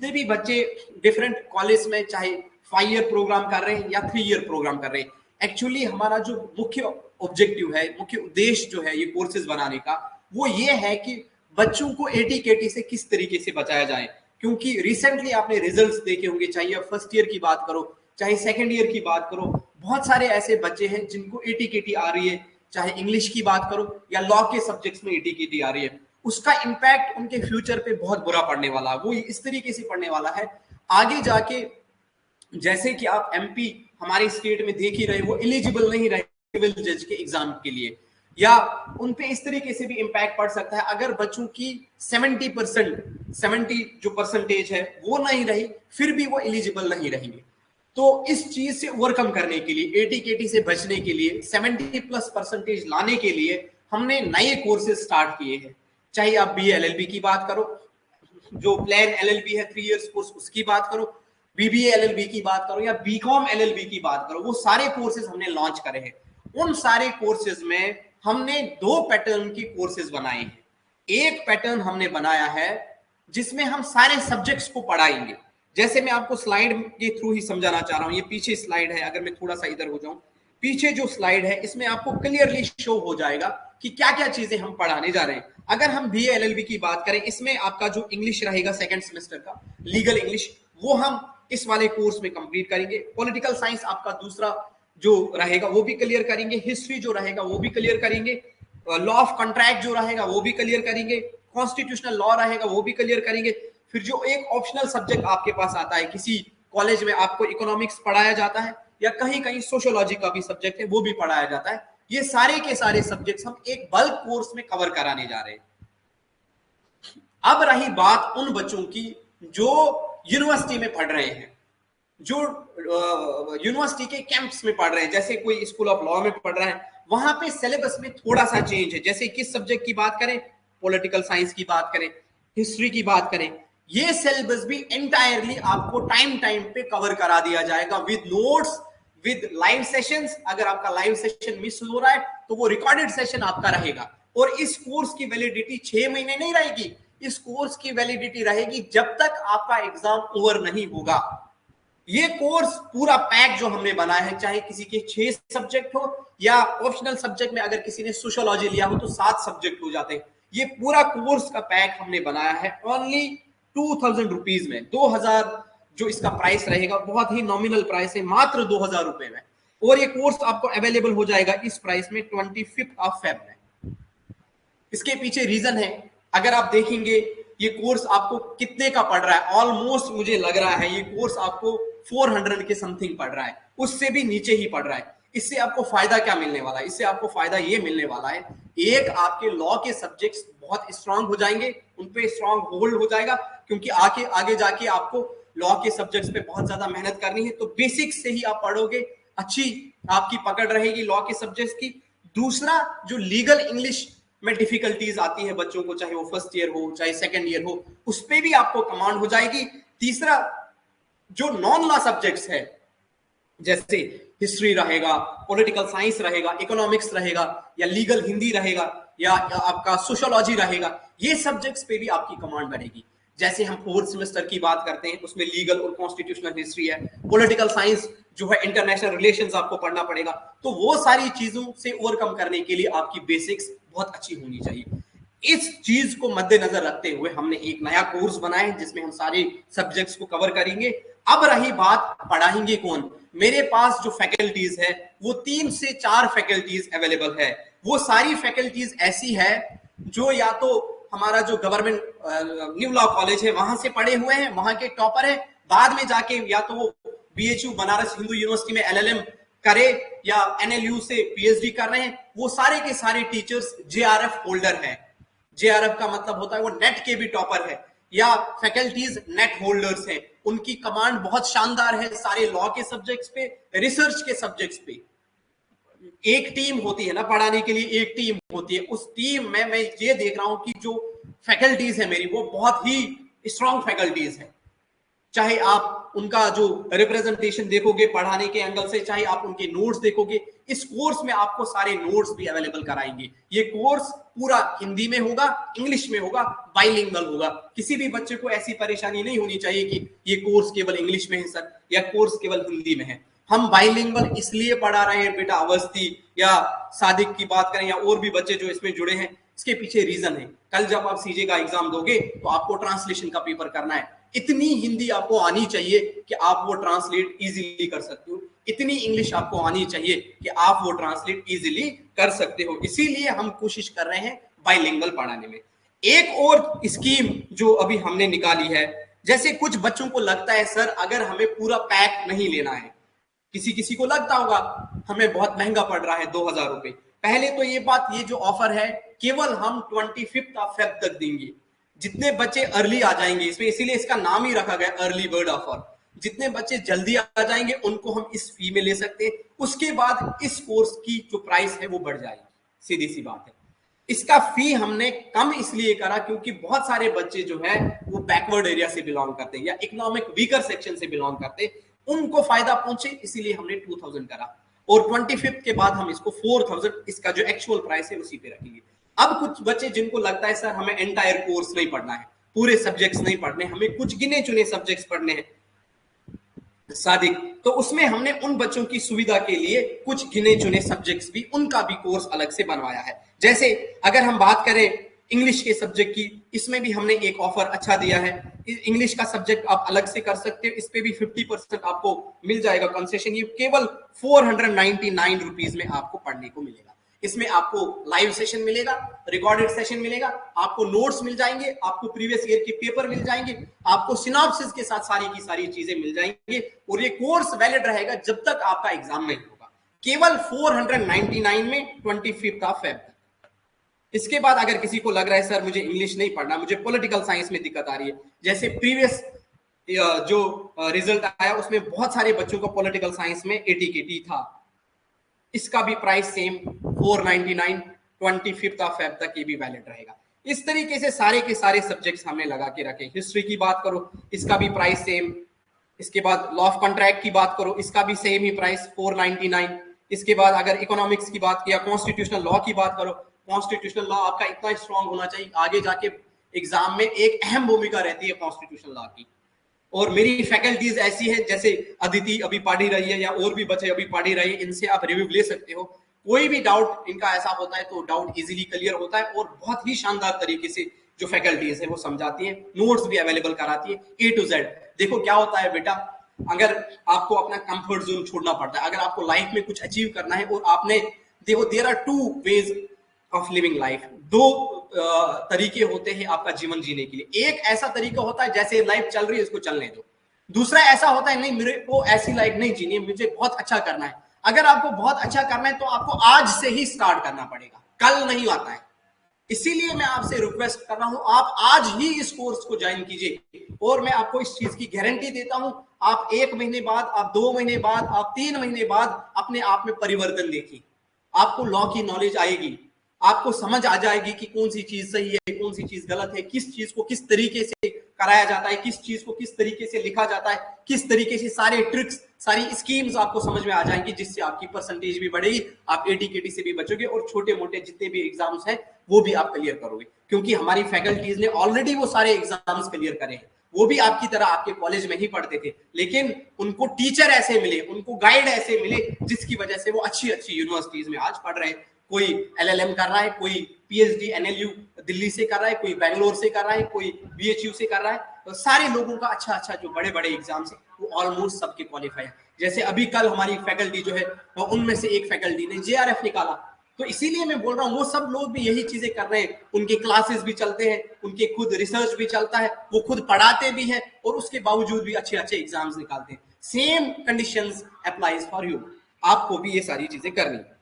जितने भी बच्चे डिफरेंट कॉलेज में चाहे 5 ईयर प्रोग्राम कर रहे हैं या 3 ईयर प्रोग्राम कर रहे हैं, एक्चुअली हमारा जो मुख्य ऑब्जेक्टिव है, मुख्य उद्देश्य जो है ये कोर्सेज बनाने का, वो ये है कि बच्चों को एटीकेटी से किस तरीके से बचाया जाए। क्योंकि रिसेंटली आपने रिजल्ट्स देखे होंगे, चाहे आप फर्स्ट ईयर की बात करो चाहे सेकेंड ईयर की बात करो, बहुत सारे ऐसे बच्चे हैं जिनको एटीकेटी आ रही है, चाहे इंग्लिश की बात करो या लॉ के सब्जेक्ट्स में एटीकेटी आ रही है। उसका इम्पैक्ट उनके फ्यूचर पे बहुत बुरा पड़ने वाला है। वो इस तरीके से पड़ने वाला है आगे जाके, जैसे कि आप एमपी हमारे स्टेट में देख ही रहे, वो एलिजिबल नहीं रहे सिविल जज के एग्जाम के लिए, या उन पे इस तरीके से भी इम्पैक्ट पड़ सकता है अगर बच्चों की 70% जो परसेंटेज है वो नहीं रही, फिर भी वो एलिजिबल नहीं रहेंगे। तो इस चीज से ओवरकम करने के लिए, एटीकेटी से बचने के लिए, 70+ % लाने के लिए हमने नए कोर्सेज स्टार्ट किए हैं। चाहे आप बीए एलएलबी की बात करो, जो प्लान एलएलबी है 3 इयर्स कोर्स, उसकी बात करो, बीबीए एलएलबी की बात करो या बीकॉम एलएलबी की बात करो, वो सारे कोर्सेज हमने लॉन्च करे हैं। उन सारे कोर्सेज में हमने 2 पैटर्न की कोर्सेज बनाए हैं। एक पैटर्न हमने बनाया है जिसमें हम सारे सब्जेक्ट्स को पढ़ाएंगे। जैसे मैं आपको स्लाइड के थ्रू ही समझाना चाह रहा हूं, ये पीछे स्लाइड है, अगर मैं थोड़ा सा इधर हो जाऊं, पीछे जो स्लाइड है इसमें आपको क्लियरली शो हो जाएगा कि क्या क्या चीजें हम पढ़ाने जा रहे हैं। अगर हम बीए एलएलबी की बात करें, इसमें आपका जो इंग्लिश रहेगा सेकंड सेमेस्टर का, लीगल इंग्लिश, वो हम इस वाले कोर्स में कंप्लीट करेंगे। पॉलिटिकल साइंस आपका दूसरा जो रहेगा वो भी क्लियर करेंगे, हिस्ट्री जो रहेगा वो भी क्लियर करेंगे, लॉ ऑफ कॉन्ट्रैक्ट जो रहेगा वो भी क्लियर करेंगे, कॉन्स्टिट्यूशनल लॉ रहेगा वो भी क्लियर करेंगे। फिर जो एक ऑप्शनल सब्जेक्ट आपके पास आता है, किसी कॉलेज में आपको इकोनॉमिक्स पढ़ाया जाता है या कहीं कहीं सोशियोलॉजी का भी सब्जेक्ट है वो भी पढ़ाया जाता है। ये सारे के सारे सब्जेक्ट्स हम एक बल्क कोर्स में कवर कराने जा रहे हैं। अब रही बात उन बच्चों की जो यूनिवर्सिटी में पढ़ रहे हैं, जो यूनिवर्सिटी के कैंप्स में पढ़ रहे हैं, जैसे कोई स्कूल ऑफ लॉ में पढ़ रहा है, वहां पे सिलेबस में थोड़ा सा चेंज है। जैसे किस सब्जेक्ट की बात करें, पॉलिटिकल साइंस की बात करें, हिस्ट्री की बात करें, ये सिलेबस भी एंटायरली आपको टाइम टाइम पे कवर करा दिया जाएगा with notes, with live sessions. अगर आपका लाइव सेशन मिस हो रहा है तो वो रिकॉर्डेड सेशन आपका रहेगा। और इस कोर्स की वैलिडिटी 6 महीने नहीं रहेगी, इस कोर्स की वैलिडिटी रहेगी जब तक आपका एग्जाम ओवर नहीं होगा। ये कोर्स पूरा पैक जो हमने बनाया है, चाहे किसी के 6 सब्जेक्ट हो या ऑप्शनल सब्जेक्ट में अगर किसी ने सोशियोलॉजी लिया हो तो 7 सब्जेक्ट हो जाते हैं। ये पूरा कोर्स का पैक हमने बनाया है ओनली 2000 रुपीज में। 2000 जो इसका प्राइस रहेगा, बहुत ही नॉमिनल प्राइस है, मात्र 2000 रुपए में। और ये कोर्स आपको अवेलेबल हो जाएगा इस प्राइस में 25 फेब में। इसके पीछे रीजन है, अगर आप देखेंगे ये कोर्स आपको कितने का पड़ रहा है, ऑलमोस्ट मुझे लग रहा है ये कोर्स आपको 400 के समथिंग पड़ रहा है, उससे भी नीचे ही पड़ रहा है। इससे आपको फायदा क्या मिलने वाला है? इससे आपको फायदा ये मिलने वाला है, एक आपके लॉ के सब्जेक्ट्स बहुत स्ट्रांग हो जाएंगे, उन पे स्ट्रांग होल्ड हो जाएगा, क्योंकि आगे जाके आपको लॉ के सब्जेक्ट्स पे बहुत ज्यादा मेहनत करनी है। तो बेसिक्स से ही आप पढ़ोगे, अच्छी आपकी पकड़ रहेगी लॉ के सब्जेक्ट्स की। दूसरा, जो लीगल इंग्लिश में डिफिकल्टीज आती है बच्चों को, चाहे वो फर्स्ट ईयर हो चाहे सेकंड ईयर हो, उस पर भी आपको कमांड हो जाएगी। तीसरा, जो नॉन लॉ सब्जेक्ट्स है, जैसे हिस्ट्री रहेगा, पॉलिटिकल साइंस रहेगा, इकोनॉमिक्स रहेगा, या लीगल हिंदी रहेगा, या आपका सोशियोलॉजी रहेगा, ये सब्जेक्ट्स पे भी आपकी कमांड बढ़ेगी। जैसे हम 4th सेमेस्टर की बात करते हैं, उसमें लीगल और कॉन्स्टिट्यूशनल हिस्ट्री है, पॉलिटिकल साइंस जो है, इंटरनेशनल रिलेशंस आपको पढ़ना पड़ेगा। तो वो सारी चीजों से ओवरकम करने के लिए आपकी बेसिक्स बहुत अच्छी होनी चाहिए। इस चीज को मद्देनजर रखते हुए हमने एक नया कोर्स बनाया है जिसमें हम सारे सब्जेक्ट्स को कवर करेंगे। अब रही बात पढ़ाएंगे कौन, मेरे पास जो फैकल्टीज है वो 3 से 4 फैकल्टीज अवेलेबल है। वो सारी फैकल्टीज ऐसी है जो या तो हमारा जो गवर्नमेंट न्यू लॉ कॉलेज है वहां से पढ़े हुए हैं, वहां के टॉपर है, बाद में जाके या तो वो बीएचयू बनारस हिंदू यूनिवर्सिटी में एलएलएम करे या एनएलयू से पीएचडी कर रहे हैं। वो सारे के सारे टीचर्स जेआरएफ होल्डर हैं। जेआरएफ का मतलब होता है वो नेट के भी टॉपर है, या फैकल्टीज नेट होल्डर्स हैं। उनकी कमांड बहुत शानदार है सारे लॉ के सब्जेक्ट्स पे, रिसर्च के सब्जेक्ट्स पे। एक टीम होती है ना पढ़ाने के लिए, एक टीम होती है, उस टीम में मैं ये देख रहा हूं कि जो फैकल्टीज है मेरी वो बहुत ही स्ट्रॉन्ग फैकल्टीज है। चाहे आप उनका जो रिप्रेजेंटेशन देखोगे पढ़ाने के एंगल से, चाहे आप उनके नोट्स देखोगे, इस कोर्स में आपको सारे नोट्स भी अवेलेबल कराएंगे। ये कोर्स पूरा हिंदी में होगा, इंग्लिश में होगा, बाइलिंगुअल होगा। किसी भी बच्चे को ऐसी परेशानी नहीं होनी चाहिए कि ये कोर्स केवल इंग्लिश में है सर, या कोर्स केवल हिंदी में है। हम बाइलिंगुअल इसलिए पढ़ा रहे हैं बेटा, अवस्थी या सादिक की बात करें या और भी बच्चे जो इसमें जुड़े हैं, इसके पीछे रीजन है। कल जब आप सीजे का एग्जाम दोगे तो आपको ट्रांसलेशन का पेपर करना है। इतनी हिंदी आपको आनी चाहिए कि आप वो ट्रांसलेट इजीली कर सकते हो, इतनी इंग्लिश आपको आनी चाहिए कि आप वो ट्रांसलेट इजीली कर सकते हो। इसीलिए हम कोशिश कर रहे हैं बाइलिंगुअल पढ़ाने में। एक और स्कीम जो अभी हमने निकाली है, जैसे कुछ बच्चों को लगता है सर अगर हमें पूरा पैक नहीं लेना है, किसी किसी को लगता होगा हमें बहुत महंगा पड़ रहा है 2000 रुपए। पहले तो ये बात, ये जो ऑफर है केवल हम 25 फेब तक देंगे। जितने बच्चे अर्ली आ जाएंगे इसमें, इसीलिए इसका नाम ही रखा गया अर्ली बर्ड ऑफर। जितने बच्चे जल्दी आ जाएंगे उनको हम इस फी में ले सकते हैं। उसके बाद इस कोर्स की जो प्राइस है वो बढ़ जाएगी, सीधी सी बात है। इसका फी हमने कम इसलिए करा क्योंकि बहुत सारे बच्चे जो है वो बैकवर्ड एरिया से बिलोंग करते हैं या इकोनॉमिक वीकर सेक्शन से बिलोंग करते हैं, उनको फायदा पहुंचे, इसीलिए हमने 2000 करा। और 25 के बाद हम इसको 4000, इसका जो एक्चुअल प्राइस है उसी पे रखेंगे। अब कुछ बच्चे जिनको लगता है सर हमें एंटायर कोर्स नहीं पढ़ना है, पूरे सब्जेक्ट्स नहीं पढ़ने, हमें कुछ गिने चुने सब्जेक्ट्स पढ़ने हैं सादिक, तो उसमें हमने उन बच्चों की सुविधा के लिए कुछ गिने चुने सब्जेक्ट्स भी, उनका भी कोर्स अलग से बनवाया है। जैसे अगर हम बात करें इंग्लिश के सब्जेक्ट की, इसमें भी हमने एक ऑफर अच्छा दिया है। इंग्लिश का सब्जेक्ट आप अलग से कर सकते हो, इस पे भी 50% आपको मिल जाएगा कंसेशन। ये केवल 499 रुपीज में आपको पढ़ने को मिलेगा। इसमें आपको लाइव सेशन मिलेगा, रिकॉर्डेड सेशन मिलेगा, आपको नोट्स मिल जाएंगे, आपको प्रीवियस ईयर के पेपर मिल जाएंगे, आपको सिनॉप्सिस के साथ सारी की सारी चीजें मिल जाएंगे। और ये कोर्स वैलिड रहेगा जब तक आपका एग्जाम नहीं होगा, केवल 499 में 25 फेब। इसके बाद अगर किसी को लग रहा है सर मुझे इंग्लिश नहीं पढ़ना, मुझे पॉलिटिकल साइंस में दिक्कत आ रही है, जैसे प्रीवियस जो रिजल्ट आया उसमें बहुत सारे बच्चों को पॉलिटिकल साइंस में एटीकेटी था, इसका भी प्राइस सेम 499, 25 फेब तक ये भी वैलिड रहेगा। इस तरीके से सारे के सारे सब्जेक्ट्स हमने लगा के रखे। हिस्ट्री की बात करो, इसका भी प्राइस सेम। इसके बाद लॉ ऑफ कॉन्ट्रैक्ट की बात करो, इसका भी सेम ही प्राइस 499। इसके बाद अगर इकोनॉमिक्स की बात किया, कॉन्स्टिट्यूशनल लॉ की बात करो, कॉन्स्टिट्यूशनल लॉ आपका इतना स्ट्रांग होना चाहिए, आगे जाके एग्जाम में एक अहम भूमिका रहती है कॉन्स्टिट्यूशनल लॉ की। और मेरी फैकल्टीज ऐसी है, जैसे अदिति अभी पढ़ ही रही है या और भी बच्चे अभी पढ़ ही रहे हैं, इनसे आप रिव्यू ले सकते हो। कोई भी डाउट इनका ऐसा होता है तो डाउट इजीली क्लियर होता है, और बहुत ही शानदार तरीके से जो फैकल्टीज है वो समझाती है, नोट्स भी अवेलेबल कराती है A to Z। देखो क्या होता है बेटा, अगर आपको अपना कंफर्ट जोन छोड़ना पड़ता है, अगर आपको लाइफ में कुछ अचीव करना है, और आपने देखो there are 2 ways of living life, 2 तरीके होते हैं आपका जीवन जीने के लिए। एक ऐसा तरीका होता है जैसे लाइफ चल रही है इसको चलने दो, दूसरा ऐसा होता है नहीं मेरे को ऐसी लाइफ नहीं जीनी है, मुझे बहुत अच्छा करना है। अगर आपको बहुत अच्छा करना है तो आपको आज से ही स्टार्ट करना पड़ेगा, कल नहीं आता है। इसीलिए मैं आपसे रिक्वेस्ट कर रहा हूं, आप आज ही इस कोर्स को ज्वाइन कीजिए, और मैं आपको इस चीज की गारंटी देता हूं, आप 1 महीने बाद, आप 2 महीने बाद, आप 3 महीने बाद अपने आप में परिवर्तन देखिए। आपको लॉ की नॉलेज आएगी, आपको समझ आ जाएगी कि कौन सी चीज सही है, कौन सी चीज गलत है, किस चीज को किस तरीके से कराया जाता है, किस चीज को किस तरीके से लिखा जाता है, किस तरीके से सारे ट्रिक्स, सारी स्कीम्स आपको समझ में आ जाएंगी, जिससे आपकी परसेंटेज भी बढ़ेगी, आप एटीकेटी से भी बचोगे, और छोटे मोटे जितने भी एग्जाम्स हैं वो भी आप क्लियर करोगे। क्योंकि हमारी फैकल्टीज ने ऑलरेडी वो सारे एग्जाम्स क्लियर करे हैं। वो भी आपकी तरह आपके कॉलेज में ही पढ़ते थे, लेकिन उनको टीचर ऐसे मिले, उनको गाइड ऐसे मिले, जिसकी वजह से वो अच्छी अच्छी यूनिवर्सिटीज में आज पढ़ रहे हैं। कोई LLM कर रहा है, कोई PhD NLU दिल्ली से कर रहा है, कोई बैंगलोर से कर रहा है, कोई BHU से कर रहा है। तो सारे लोगों का अच्छा अच्छा जो बड़े बड़े एग्जाम्स है वो ऑलमोस्ट सबके क्वालिफाई है। जैसे अभी कल हमारी फैकल्टी जो है, उनमें से एक फैकल्टी ने JRF निकाला। तो इसीलिए मैं बोल रहा हूँ वो सब लोग भी यही चीजें कर रहे हैं, उनके क्लासेस भी चलते हैं, उनके खुद रिसर्च भी चलता है, वो खुद पढ़ाते भी हैं, और उसके बावजूद भी अच्छे अच्छे एग्जाम्स निकालते हैं। Same conditions applies for you, आपको भी ये सारी चीजें करनी है।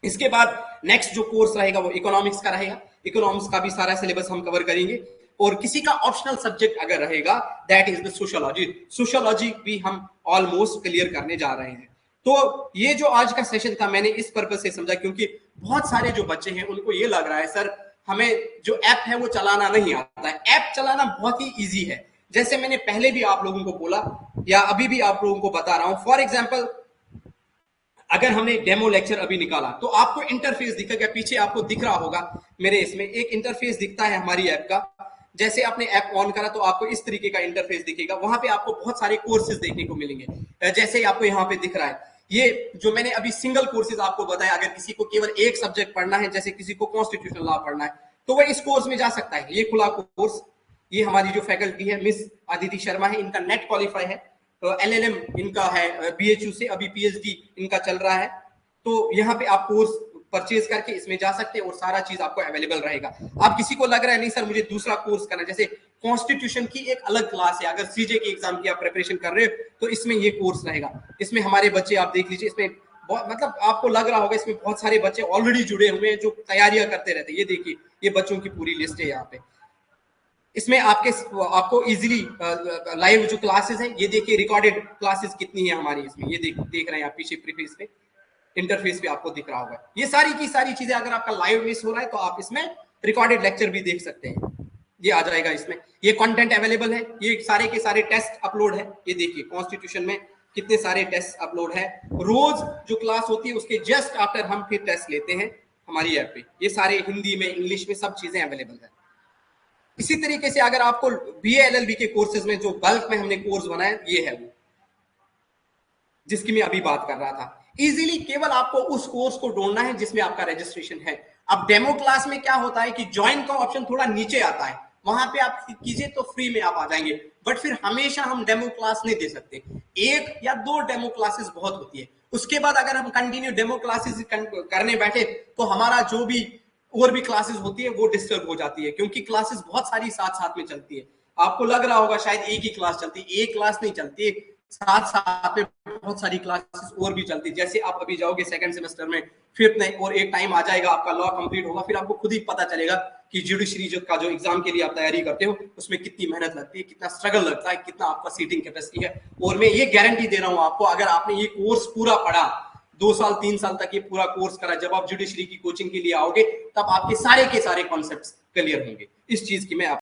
इसके बाद नेक्स्ट जो कोर्स रहेगा वो इकोनॉमिक्स का रहेगा। इकोनॉमिक्स का भी सारा सिलेबस हम कवर करेंगे, और किसी का ऑप्शनल सब्जेक्ट अगर रहेगा that is the sociology. Sociology भी हम ऑलमोस्ट क्लियर करने जा रहे हैं। तो ये जो आज का सेशन था मैंने इस पर्पज से समझा, क्योंकि बहुत सारे जो बच्चे हैं उनको ये लग रहा है सर हमें जो ऐप है वो चलाना नहीं आता है। ऐप चलाना बहुत ही ईजी है, जैसे मैंने पहले भी आप लोगों को बोला या अभी भी आप लोगों को बता रहा हूं, फॉर एग्जाम्पल अगर हमने डेमो लेक्चर अभी निकाला तो आपको इंटरफेस दिखेगा, पीछे आपको दिख रहा होगा मेरे इसमें एक इंटरफेस दिखता है हमारी ऐप का। जैसे आपने ऐप ऑन करा तो आपको इस तरीके का इंटरफेस दिखेगा, वहां पे आपको बहुत सारे कोर्सेज देखने को मिलेंगे। जैसे आपको यहाँ पे दिख रहा है, ये जो मैंने अभी सिंगल कोर्सेज आपको बताया, अगर किसी को केवल एक सब्जेक्ट पढ़ना है, जैसे किसी को कॉन्स्टिट्यूशनल लॉ पढ़ना है, तो वह इस कोर्स में जा सकता है। ये खुला कोर्स, ये हमारी जो फैकल्टी है मिस आदिति शर्मा है, इनका नेट क्वालिफाई है, LLM इनका है BHU से, अभी PhD इनका चल रहा है। तो यहाँ पे आप कोर्स परचेज करके इसमें जा सकते हैं और सारा चीज आपको अवेलेबल रहेगा। आप किसी को लग रहा है नहीं सर मुझे दूसरा कोर्स करना है, जैसे कॉन्स्टिट्यूशन की एक अलग क्लास है, अगर CJ की एग्जाम की आप प्रिपरेशन कर रहे हो तो इसमें ये कोर्स रहेगा। इसमें हमारे बच्चे आप देख लीजिए, इसमें मतलब आपको लग रहा होगा इसमें बहुत सारे बच्चे ऑलरेडी जुड़े हुए हैं जो तैयारियां करते रहते हैं। ये देखिए, ये बच्चों की पूरी लिस्ट है यहाँ पे। इसमें आपको इजीली लाइव जो क्लासेस हैं, ये देखिए रिकॉर्डेड क्लासेस कितनी है हमारी इसमें, ये देख रहे हैं आप पीछे प्रीफेस पे, इंटरफेस पे आपको दिख रहा होगा। ये सारी की सारी चीजें अगर आपका लाइव मिस हो रहा है तो आप इसमें रिकॉर्डेड लेक्चर भी देख सकते हैं, ये आ जाएगा इसमें। ये कंटेंट अवेलेबल है, ये सारे के सारे टेस्ट अपलोड है। ये देखिए कॉन्स्टिट्यूशन में कितने सारे टेस्ट अपलोड है, रोज जो क्लास होती है उसके जस्ट आफ्टर हम फिर टेस्ट लेते हैं हमारी ऐप पे। ये सारे हिंदी में, इंग्लिश में सब चीजें अवेलेबल है। इसी तरीके से अगर आपको BA LLB के कोर्सेज में जो बल्क में हमने कोर्स बनाया, ये है वो जिसकी मैं अभी बात कर रहा था। इजीली केवल आपको उस कोर्स को ढूंढना है जिसमें आपका रजिस्ट्रेशन है। अब डेमो क्लास में क्या होता है कि ज्वाइन का ऑप्शन थोड़ा नीचे आता है, वहां पे आप कीजिए तो फ्री में आप आ जाएंगे, बट फिर हमेशा हम डेमो क्लास नहीं दे सकते। 1 या 2 डेमो क्लासेस बहुत होती है, उसके बाद अगर हम कंटिन्यू डेमो क्लासेस करने बैठे तो हमारा जो भी और भी क्लासेस होती है वो डिस्टर्ब हो जाती है, क्योंकि क्लासेस बहुत सारी साथ साथ में चलती है। आपको लग रहा होगा शायद एक ही क्लास चलती है, एक क्लास नहीं चलती है, साथ साथ में बहुत सारी क्लासेस और भी चलती है। जैसे आप अभी जाओगे सेकंड सेमेस्टर में, फिफ्थ में, और एक टाइम आ जाएगा आपका लॉ कंप्लीट होगा, फिर आपको खुद ही पता चलेगा कि जुडिशरी का जो एग्जाम के लिए आप तैयारी करते हो उसमें कितनी मेहनत लगती है, कितना स्ट्रगल लगता है, कितना आपका सीटिंग कैपेसिटी है। और मैं ये गारंटी दे रहा हूं आपको, अगर आपने ये कोर्स पूरा पढ़ा, 2 साल 3 साल तक ये पूरा कोर्स करा, जब आप जुडिशरी की कोचिंग के लिए आओगे तब आपके सारे के सारे कॉन्सेप्ट्स क्लियर होंगे। इस चीज की मैं